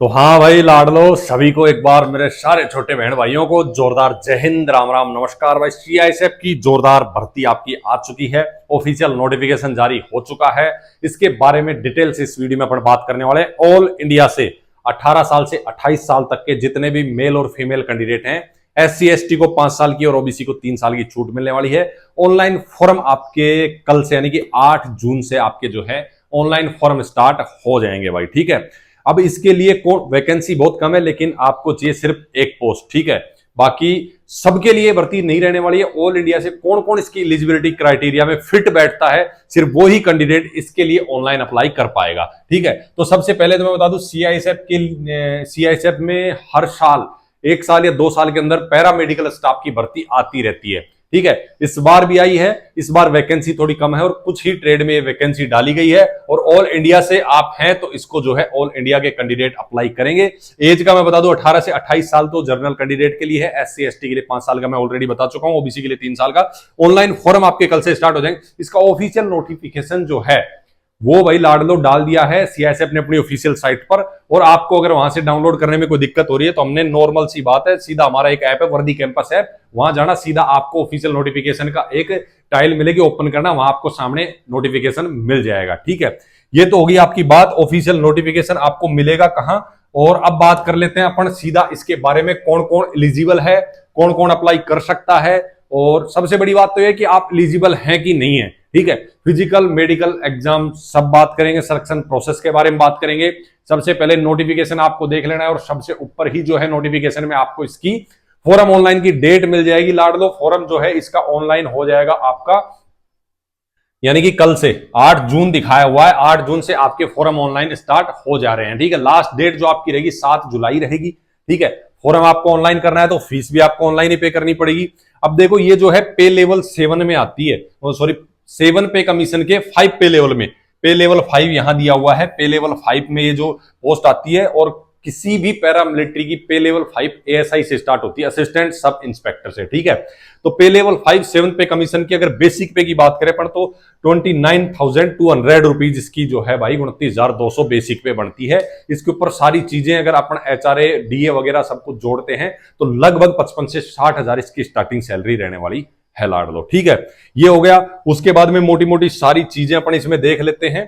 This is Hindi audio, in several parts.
तो हाँ भाई लाडलो, सभी को एक बार मेरे सारे छोटे बहन भाइयों को जोरदार जय हिंद, राम राम, नमस्कार। भाई सीआईएसएफ की जोरदार भर्ती आपकी आ चुकी है, ऑफिशियल नोटिफिकेशन जारी हो चुका है। इसके बारे में डिटेल्स इस वीडियो में अपन बात करने वाले। ऑल इंडिया से 18 साल से 28 साल तक के जितने भी मेल और फीमेल कैंडिडेट हैं, SC ST को 5 साल की और OBC को 3 साल की छूट मिलने वाली है। ऑनलाइन फॉर्म आपके कल से यानी कि 8 जून से आपके जो है ऑनलाइन फॉर्म स्टार्ट हो जाएंगे भाई, ठीक है। अब इसके लिए कौन, वैकेंसी बहुत कम है लेकिन आपको चाहिए सिर्फ एक पोस्ट, ठीक है। बाकी सबके लिए भर्ती नहीं रहने वाली है। ऑल इंडिया से कौन कौन इसकी एलिजिबिलिटी क्राइटेरिया में फिट बैठता है, सिर्फ वो ही कैंडिडेट इसके लिए ऑनलाइन अप्लाई कर पाएगा, ठीक है। तो सबसे पहले तो मैं बता दूं, सीआईएसएफ में हर साल 1 साल या 2 साल के अंदर पैरामेडिकल स्टाफ की भर्ती आती रहती है, ठीक है। इस बार भी आई है। इस बार वैकेंसी थोड़ी कम है और कुछ ही ट्रेड में वैकेंसी डाली गई है। और ऑल इंडिया से आप हैं तो इसको जो है ऑल इंडिया के कैंडिडेट अप्लाई करेंगे। एज का मैं बता दूं 18 से 28 साल तो जनरल कैंडिडेट के लिए है, SC ST के लिए 5 साल का मैं ऑलरेडी बता चुका हूं, OBC के लिए 3 साल का। ऑनलाइन फॉर्म आपके कल से स्टार्ट हो जाएंगे। इसका ऑफिशियल नोटिफिकेशन जो है वो भाई लाडलो डाल दिया है सीआईएसएफ ने अपनी ऑफिशियल साइट पर। और आपको अगर वहां से डाउनलोड करने में कोई दिक्कत हो रही है तो हमने नॉर्मल सी बात है, सीधा हमारा एक ऐप है वर्दी कैंपस ऐप, वहां जाना, सीधा आपको ऑफिशियल नोटिफिकेशन का एक टाइल मिलेगी, ओपन करना, वहां आपको सामने नोटिफिकेशन मिल जाएगा, ठीक है। ये तो होगी आपकी बात, ऑफिशियल नोटिफिकेशन आपको मिलेगा कहां। और अब बात कर लेते हैं अपन सीधा इसके बारे में, कौन कौन एलिजिबल है, कौन कौन अप्लाई कर सकता है। और सबसे बड़ी बात तो यह कि आप एलिजिबल हैं कि नहीं है, ठीक है। फिजिकल मेडिकल एग्जाम सब बात करेंगे, सिलेक्शन प्रोसेस के बारे में बात करेंगे। सबसे पहले नोटिफिकेशन आपको देख लेना है और सबसे ऊपर ही जो है नोटिफिकेशन में आपको इसकी फॉर्म ऑनलाइन की डेट मिल जाएगी। लाडलो फॉर्म जो है इसका ऑनलाइन हो जाएगा आपका, यानी कि कल से 8 जून दिखाया हुआ है, 8 जून से आपके फॉर्म ऑनलाइन स्टार्ट हो जा रहे हैं, ठीक है। लास्ट डेट जो आपकी रहेगी 7 जुलाई रहेगी, ठीक है। फॉर्म आपको ऑनलाइन करना है तो फीस भी आपको ऑनलाइन ही पे करनी पड़ेगी। अब देखो ये जो है पे लेवल 7 में आती है, सॉरी 7 पे कमीशन के 5 पे लेवल में, पे लेवल 5 यहां दिया हुआ है। पे लेवल 5 में ये जो पोस्ट आती है और किसी भी पैरामिलिट्री की पे लेवल 5 ASI से स्टार्ट होती है, असिस्टेंट सब इंस्पेक्टर से, ठीक है। तो पे लेवल 5 7 पे कमीशन की अगर बेसिक पे की बात करें पर तो 29,200 रुपीज इसकी जो है भाई 29,200 बेसिक पे बनती है। इसके ऊपर सारी चीजें अगर अपन HRA DA वगैरह सब कुछ जोड़ते हैं तो लगभग 55 से 60 हजार इसकी स्टार्टिंग सैलरी रहने वाली है लाडलो, ठीक है। ये हो गया। उसके बाद में मोटी मोटी सारी चीजें अपन इसमें देख लेते हैं,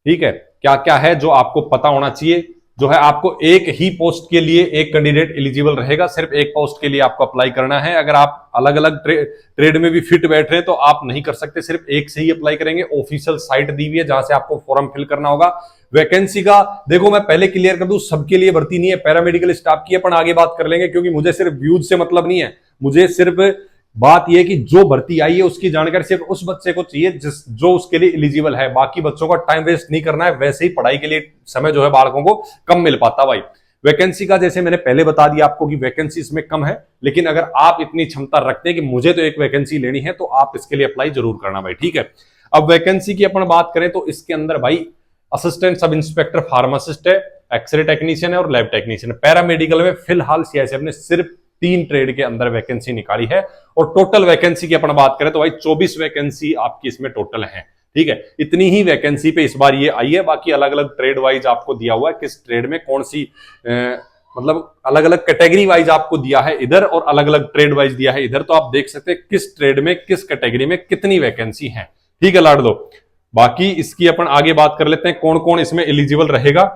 ठीक है। क्या क्या है जो आपको पता होना चाहिए। जो है आपको एक ही पोस्ट के लिए एक कैंडिडेट एलिजिबल रहेगा, सिर्फ एक पोस्ट के लिए आपको अप्लाई करना है। अगर आप अलग अलग ट्रेड में भी फिट बैठ रहे हैं तो आप नहीं कर सकते, सिर्फ एक से ही अप्लाई करेंगे। ऑफिशियल साइट दी हुई है जहां से आपको फॉर्म फिल करना होगा। वैकेंसी का देखो मैं पहले क्लियर कर दूं, सबके लिए भर्ती नहीं है, पैरामेडिकल स्टाफ की अपन आगे बात कर लेंगे, क्योंकि मुझे सिर्फ व्यूज से मतलब नहीं है। मुझे सिर्फ बात यह कि जो भर्ती आई है उसकी जानकारी सिर्फ उस बच्चे को चाहिए जो उसके लिए एलिजिबल है। बाकी बच्चों का टाइम वेस्ट नहीं करना है, वैसे ही पढ़ाई के लिए समय जो है बालकों को कम मिल पाता भाई। वैकेंसी का जैसे मैंने पहले बता दिया आपको कि वैकेंसी इसमें कम है, लेकिन अगर आप इतनी क्षमता रखते हैं कि मुझे तो एक वैकेंसी लेनी है तो आप इसके लिए अप्लाई जरूर करना भाई, ठीक है। अब वैकेंसी की अपन बात करें तो इसके अंदर भाई असिस्टेंट सब इंस्पेक्टर फार्मासिस्ट है, एक्सरे टेक्नीशियन है और लैब टेक्नीशियन है। पैरामेडिकल में फिलहाल सीआईएसएफ ने सिर्फ 3 ट्रेड के अंदर वैकेंसी निकाली है। और टोटल वैकेंसी की अपन बात करें तो भाई 24 वैकेंसी आपकी इसमें टोटल है, ठीक है। इतनी ही वैकेंसी पे इस बार ये आई है। बाकी अलग अलग ट्रेड वाइज आपको दिया हुआ है किस ट्रेड में कौन सी मतलब अलग अलग कैटेगरी वाइज आपको दिया है इधर और अलग अलग ट्रेड वाइज दिया है इधर, तो आप देख सकते हैं किस ट्रेड में किस कैटेगरी में कितनी वैकेंसी है, ठीक है लाडलो। बाकी इसकी अपन आगे बात कर लेते हैं कौन कौन इसमें एलिजिबल रहेगा।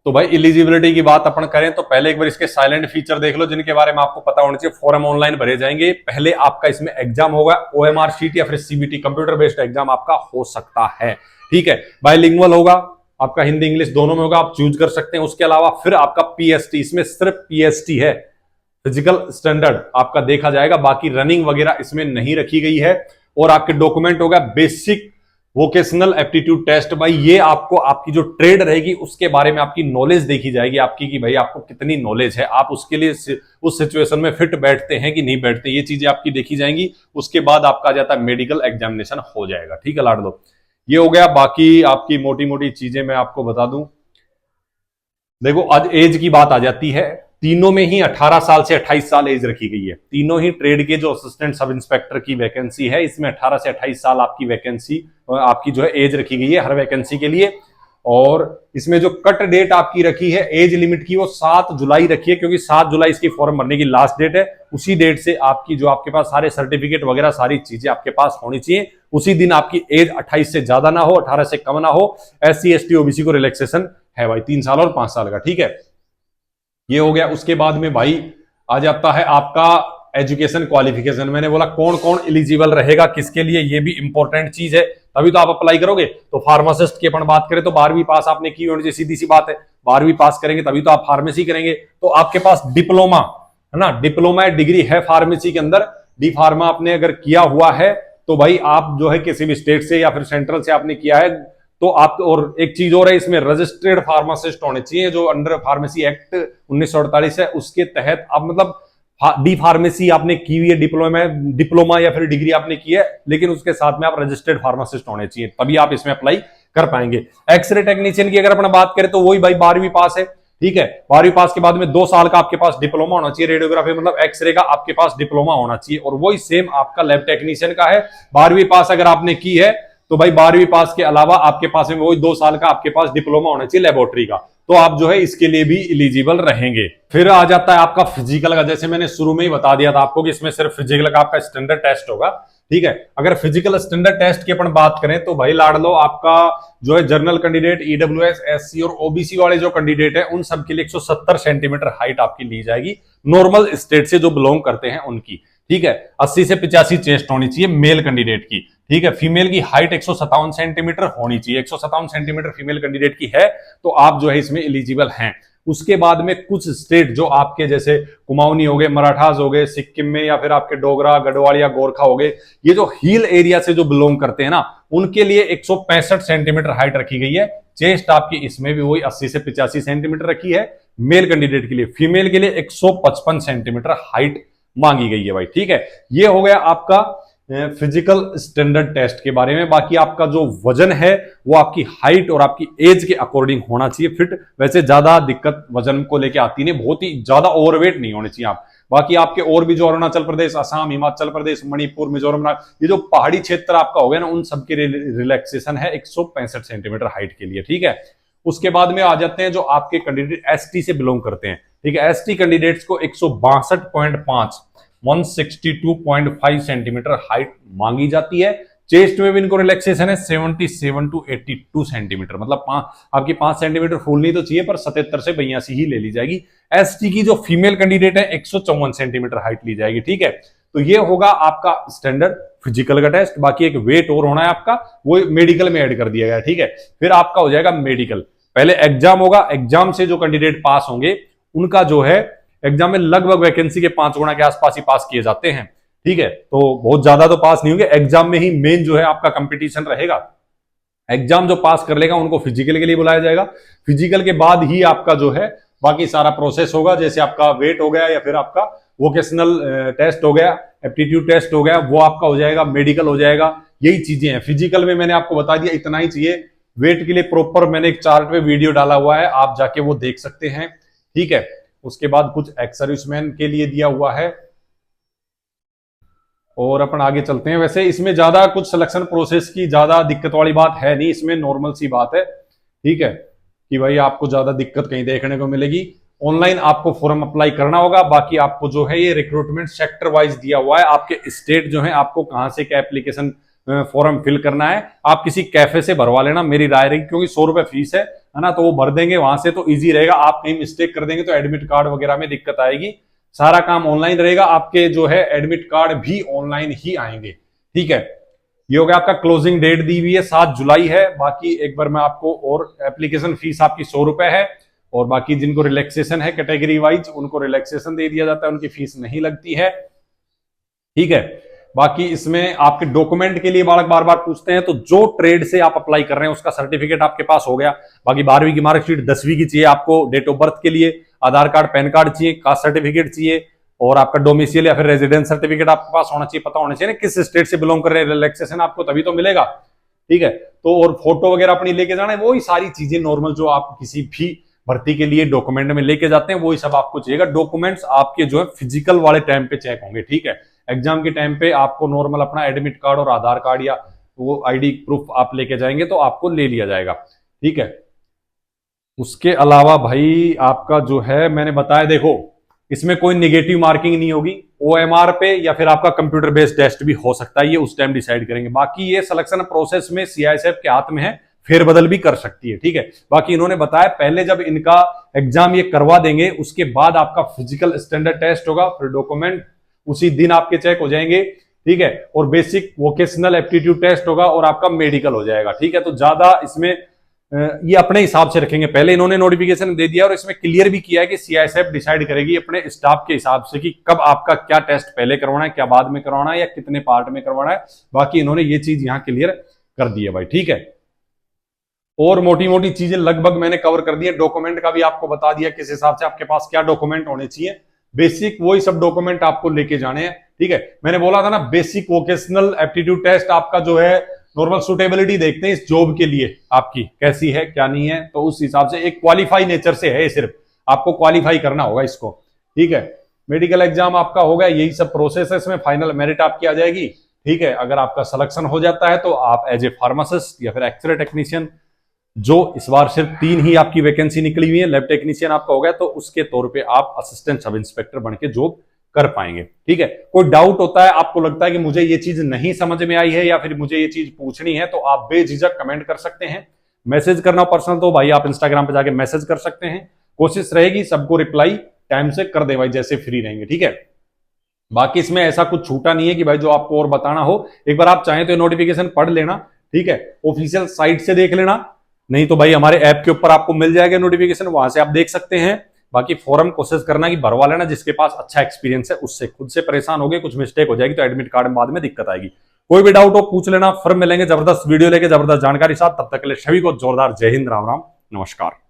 तो भाई एलिजिबिलिटी की बात अपन करें तो पहले एक बार इसके साइलेंट फीचर देख लो जिनके बारे में आपको पता होना चाहिए। फॉर्म ऑनलाइन भरे जाएंगे, पहले आपका इसमें एग्जाम होगा OMR शीट या फिर CBT कंप्यूटर बेस्ड एग्जाम आपका हो सकता है, ठीक है। बाइलिंगुअल होगा आपका, हिंदी इंग्लिश दोनों में होगा, आप चूज कर सकते हैं। उसके अलावा फिर आपका PST, इसमें सिर्फ PST है, फिजिकल स्टैंडर्ड आपका देखा जाएगा, बाकी रनिंग वगैरह इसमें नहीं रखी गई है। और आपके डॉक्यूमेंट होगा बेसिक वोकेशनल एप्टीट्यूड टेस्ट। भाई ये आपको आपकी जो ट्रेड रहेगी उसके बारे में आपकी नॉलेज देखी जाएगी आपकी, कि भाई आपको कितनी नॉलेज है, आप उसके लिए उस सिचुएशन में फिट बैठते हैं कि नहीं बैठते, ये चीजें आपकी देखी जाएंगी। उसके बाद आपका जाता है मेडिकल एग्जामिनेशन हो जाएगा, ठीक है लाडलो। ये हो गया। बाकी आपकी मोटी मोटी चीजें मैं आपको बता दूं। देखो आज एज की बात आ जाती है, तीनों में ही 18 साल से 28 साल एज रखी गई है। तीनों ही ट्रेड के जो असिस्टेंट सब इंस्पेक्टर की वैकेंसी है इसमें 18 से 28 साल आपकी वैकेंसी आपकी जो है एज रखी गई है हर वैकेंसी के लिए। और इसमें जो कट डेट आपकी रखी है एज लिमिट की वो 7 जुलाई रखी है, क्योंकि 7 जुलाई इसकी फॉर्म भरने की लास्ट डेट है। उसी डेट से आपकी जो आपके पास सारे सर्टिफिकेट वगैरह सारी चीजें आपके पास होनी चाहिए। उसी दिन आपकी एज 28 से ज्यादा ना हो, 18 से कम ना हो। SC ST OBC को रिलैक्सेशन है भाई 3 साल और 5 साल का, ठीक है। ये हो गया। उसके बाद में भाई आ जाता है आपका एजुकेशन क्वालिफिकेशन। मैंने बोला कौन कौन एलिजिबल रहेगा किसके लिए, ये भी इंपॉर्टेंट चीज है, तभी तो आप अप्लाई करोगे। तो फार्मासिस्ट की अपन बात करें तो 12वीं पास आपने की होनी चाहिए, सीधी सी बात है। 12वीं पास करेंगे तभी तो आप फार्मेसी करेंगे। तो आपके पास डिप्लोमा है ना, डिप्लोमा डिग्री है फार्मेसी के अंदर, डी फार्मा आपने अगर किया हुआ है तो भाई आप जो है किसी भी स्टेट से या फिर सेंट्रल से आपने किया है तो आप। और एक चीज और है इसमें, रजिस्टर्ड फार्मासिस्ट होने चाहिए, जो अंडर फार्मेसी एक्ट 1948 है उसके तहत आप, मतलब डी फार्मेसी आपने की हुई है, डिप्लोमा या फिर डिग्री आपने की है, लेकिन उसके साथ में आप रजिस्टर्ड फार्मासिस्ट होने चाहिए, तभी आप इसमें अप्लाई कर पाएंगे। एक्सरे टेक्नीशियन की अगर अपन बात करें तो वही भाई 12वीं पास है, ठीक है। 12वीं पास के बाद में 2 साल का आपके पास डिप्लोमा होना चाहिए रेडियोग्राफी, मतलब एक्सरे का आपके पास डिप्लोमा होना चाहिए। और वही सेम आपका लैब टेक्नीशियन का है। 12वीं पास अगर आपने की है तो भाई 12वीं पास के अलावा आपके पास में वही 2 साल का आपके पास डिप्लोमा होना चाहिए लेबोरेटरी का, तो आप जो है इसके लिए भी एलिजिबल रहेंगे। फिर आ जाता है आपका फिजिकल का। जैसे मैंने शुरू में ही बता दिया था आपको कि इसमें सिर्फ फिजिकल का आपका स्टैंडर्ड टेस्ट होगा, ठीक है। अगर फिजिकल स्टैंडर्ड टेस्ट की अपन बात करें तो भाई लाड़ लो आपका जो है जनरल कैंडिडेट, EWS SC और OBC वाले जो कैंडिडेट है उन सब के लिए 170 सेंटीमीटर हाइट आपकी ली जाएगी, नॉर्मल स्टेट से जो बिलोंग करते हैं उनकी, ठीक है। 80 से 85 चेस्ट होनी चाहिए मेल कैंडिडेट की, ठीक है। फीमेल की हाइट 157 सेंटीमीटर होनी चाहिए, 157 सेंटीमीटर फीमेल कैंडिडेट की है तो आप जो है इसमें एलिजिबल हैं। उसके बाद में कुछ स्टेट जो आपके जैसे कुमाऊनी हो गए, मराठास हो गए सिक्किम में, या फिर आपके डोगरा, गढ़वाल या गोरखा हो गए, ये जो हिल एरिया से जो बिलोंग करते हैं ना उनके लिए 165 सेंटीमीटर हाइट रखी गई है। चेस्ट आपकी इसमें भी वही 80 से 85 सेंटीमीटर रखी है मेल कैंडिडेट के लिए। फीमेल के लिए 155 सेंटीमीटर हाइट मांगी गई है भाई, ठीक है। ये हो गया आपका फिजिकल स्टैंडर्ड टेस्ट के बारे में। बाकी आपका जो वजन है वो आपकी हाइट और आपकी एज के अकॉर्डिंग होना चाहिए फिट। वैसे ज्यादा दिक्कत वजन को लेके आती नहीं, बहुत ही ज्यादा ओवरवेट नहीं होने चाहिए आप। बाकी आपके और भी जो अरुणाचल प्रदेश, असम, हिमाचल प्रदेश, मणिपुर, मिजोरम, ये जो पहाड़ी क्षेत्र आपका हो गया ना उन सबके रिलैक्सेशन है 165 सेंटीमीटर हाइट के लिए, ठीक है। उसके बाद में आ जाते हैं जो आपके कैंडिडेट ST से बिलोंग करते हैं, ठीक है। ST कैंडिडेट्स को 162.5 162.5 सेंटीमीटर हाइट मांगी जाती है। चेस्ट में भी इनको रिलैक्सेशन है 77 टू 82 सेंटीमीटर, मतलब आपकी 5 सेंटीमीटर फूलनी तो चाहिए पर 77 से 82 ही ले ली जाएगी। ST की जो फीमेल कैंडिडेट है 154 सेंटीमीटर हाइट ली जाएगी, ठीक है। तो ये होगा आपका स्टैंडर्ड फिजिकल का टेस्ट। बाकी एक वेट और होना है आपका, वो मेडिकल में ऐड कर दिया गया, ठीक है। फिर आपका हो जाएगा मेडिकल। पहले एग्जाम होगा, एग्जाम से जो कैंडिडेट पास होंगे उनका जो है एग्जाम में लगभग वैकेंसी के 5 गुना के आसपास ही पास किए जाते हैं, ठीक है। तो बहुत ज्यादा तो पास नहीं होंगे, एग्जाम में ही मेन जो है आपका कंपटीशन रहेगा। एग्जाम जो पास कर लेगा उनको फिजिकल के लिए बुलाया जाएगा। फिजिकल के बाद ही आपका जो है बाकी सारा प्रोसेस होगा, जैसे आपका वेट हो गया या फिर आपका वोकेशनल टेस्ट हो गया, एप्टीट्यूड टेस्ट हो गया, वो आपका हो जाएगा, मेडिकल हो जाएगा। यही चीजें हैं। फिजिकल में मैंने आपको बता दिया इतना ही चाहिए। वेट के लिए प्रॉपर मैंने एक चार्ट पे वीडियो डाला हुआ है, आप जाके वो देख सकते हैं, ठीक है। उसके बाद कुछ एक्स सर्विसमैन के लिए दिया हुआ है और अपन आगे चलते हैं। वैसे इसमें ज्यादा कुछ सिलेक्शन प्रोसेस की ज्यादा दिक्कत वाली बात है नहीं, इसमें नॉर्मल सी बात है, ठीक है, कि भाई आपको ज्यादा दिक्कत कहीं देखने को मिलेगी। ऑनलाइन आपको फॉर्म अप्लाई करना होगा। बाकी आपको जो है ये रिक्रूटमेंट सेक्टर वाइज दिया हुआ है, आपके स्टेट जो है आपको कहां से क्या एप्लीकेशन फॉर्म फिल करना है, आप किसी कैफे से भरवा लेना, मेरी राय रहेगी, क्योंकि 100 रुपए फीस है ना, तो वो भर देंगे वहां से तो इजी रहेगा। आप कहीं मिस्टेक कर देंगे तो एडमिट कार्ड वगैरह में दिक्कत आएगी। सारा काम ऑनलाइन रहेगा, आपके जो है एडमिट कार्ड भी ऑनलाइन ही आएंगे, ठीक है। ये हो गया आपका। क्लोजिंग डेट दी हुई है 7 जुलाई है। बाकी एक बार मैं आपको, और एप्लीकेशन फीस आपकी 100 रुपए है, और बाकी जिनको रिलैक्सेशन है कैटेगरी वाइज उनको रिलैक्सेशन दे दिया जाता है, उनकी फीस नहीं लगती है, ठीक है। बाकी इसमें आपके डॉक्यूमेंट के लिए बालक बार बार पूछते हैं, तो जो ट्रेड से आप अप्लाई कर रहे हैं उसका सर्टिफिकेट आपके पास हो गया। बाकी 12वीं की मार्कशीट, 10वीं की चाहिए आपको, डेट ऑफ बर्थ के लिए आधार कार्ड, पैन कार्ड चाहिए, कास्ट सर्टिफिकेट चाहिए, और आपका डोमिसाइल या फिर रेजिडेंस सर्टिफिकेट आपके पास होना चाहिए, पता होना चाहिए ना किस स्टेट से बिलोंग कर रहे हैं, रिलैक्सेशन आपको तभी तो मिलेगा, ठीक है। तो और फोटो वगैरह अपनी लेके जाना है, वही सारी चीजें नॉर्मल जो आप किसी भी भर्ती के लिए डॉक्यूमेंट में लेके जाते हैं वही सब आपको चाहिएगा। डॉक्यूमेंट्स आपके जो है फिजिकल वाले टाइम पे चेक होंगे, ठीक है। एग्जाम के टाइम पे आपको नॉर्मल अपना एडमिट कार्ड और आधार कार्ड या वो आईडी प्रूफ आप लेके जाएंगे तो आपको ले लिया जाएगा, ठीक है। उसके अलावा भाई आपका जो है मैंने बताया, देखो इसमें कोई निगेटिव मार्किंग नहीं होगी, ओएमआर पे या फिर आपका कंप्यूटर बेस्ड टेस्ट भी हो सकता है, ये उस टाइम डिसाइड करेंगे। बाकी ये सिलेक्शन प्रोसेस में सीआईएसएफ के हाथ में है, फेरबदल भी कर सकती है, ठीक है। बाकी इन्होंने बताया पहले जब इनका एग्जाम ये करवा देंगे उसके बाद आपका फिजिकल स्टैंडर्ड टेस्ट होगा, फिर डॉक्यूमेंट उसी दिन आपके चेक हो जाएंगे, ठीक है, और बेसिक वोकेशनल एप्टीट्यूड टेस्ट होगा और आपका मेडिकल हो जाएगा, ठीक है। तो ज्यादा इसमें ये अपने हिसाब से रखेंगे। पहले इन्होंने नोटिफिकेशन दे दिया और इसमें क्लियर भी किया है कि सीआईएसएफ डिसाइड करेगी अपने स्टाफ के हिसाब से कि कब आपका क्या टेस्ट पहले करवाना है, क्या बाद में करवाना है, या कितने पार्ट में करवाना है। बाकी इन्होंने ये चीज यहां क्लियर कर दी है भाई, ठीक है। और मोटी मोटी चीजें लगभग मैंने कवर कर दी है। डॉक्यूमेंट का भी आपको बता दिया किस हिसाब से आपके पास क्या डॉक्यूमेंट होने चाहिए, बेसिक वही सब डॉक्यूमेंट आपको लेके जाने हैं, ठीक है। मैंने बोला था ना बेसिक वोकेशनल एप्टीट्यूड टेस्ट आपका जो है नॉर्मल सुटेबिलिटी देखते हैं इस जॉब के लिए आपकी कैसी है क्या नहीं है, तो उस हिसाब से एक क्वालिफाई नेचर से है, सिर्फ आपको क्वालिफाई करना होगा इसको, ठीक है। मेडिकल एग्जाम आपका होगा, यही सब प्रोसेस है, इसमें फाइनल मेरिट आपकी आ जाएगी, ठीक है। अगर आपका सिलेक्शन हो जाता है तो आप एज ए फार्मासिस्ट या फिर एक्सरे टेक्नीशियन, जो इस बार सिर्फ 3 ही आपकी वैकेंसी निकली हुई है, लैब टेक्नीशियन आपका हो गया, तो उसके तौर पे आप असिस्टेंट सब इंस्पेक्टर बन के जॉब कर पाएंगे, ठीक है। कोई डाउट होता है, आपको लगता है कि मुझे ये चीज नहीं समझ में आई है या फिर मुझे ये चीज पूछनी है, तो आप बेझिझक कमेंट कर सकते हैं। मैसेज करना पर्सनल तो भाई आप इंस्टाग्राम पे जाके मैसेज कर सकते हैं, कोशिश रहेगी सबको रिप्लाई टाइम से कर दे भाई, जैसे फ्री रहेंगे, ठीक है। बाकी इसमें ऐसा कुछ छूटा नहीं है कि भाई जो आपको और बताना हो, एक बार आप चाहें तो नोटिफिकेशन पढ़ लेना, ठीक है, ऑफिशियल साइट से देख लेना, नहीं तो भाई हमारे ऐप के ऊपर आपको मिल जाएगा नोटिफिकेशन, वहां से आप देख सकते हैं। बाकी फॉर्म कोशिश करना कि भरवा लेना, जिसके पास अच्छा एक्सपीरियंस है उससे, खुद से परेशान हो गए कुछ मिस्टेक हो जाएगी तो एडमिट कार्ड में बाद में दिक्कत आएगी। कोई भी डाउट हो पूछ लेना, फिर मिलेंगे जबरदस्त वीडियो लेके जबरदस्त जानकारी साथ, तब तक के लिए सभी को जोरदार जय हिंद, राम राम, नमस्कार।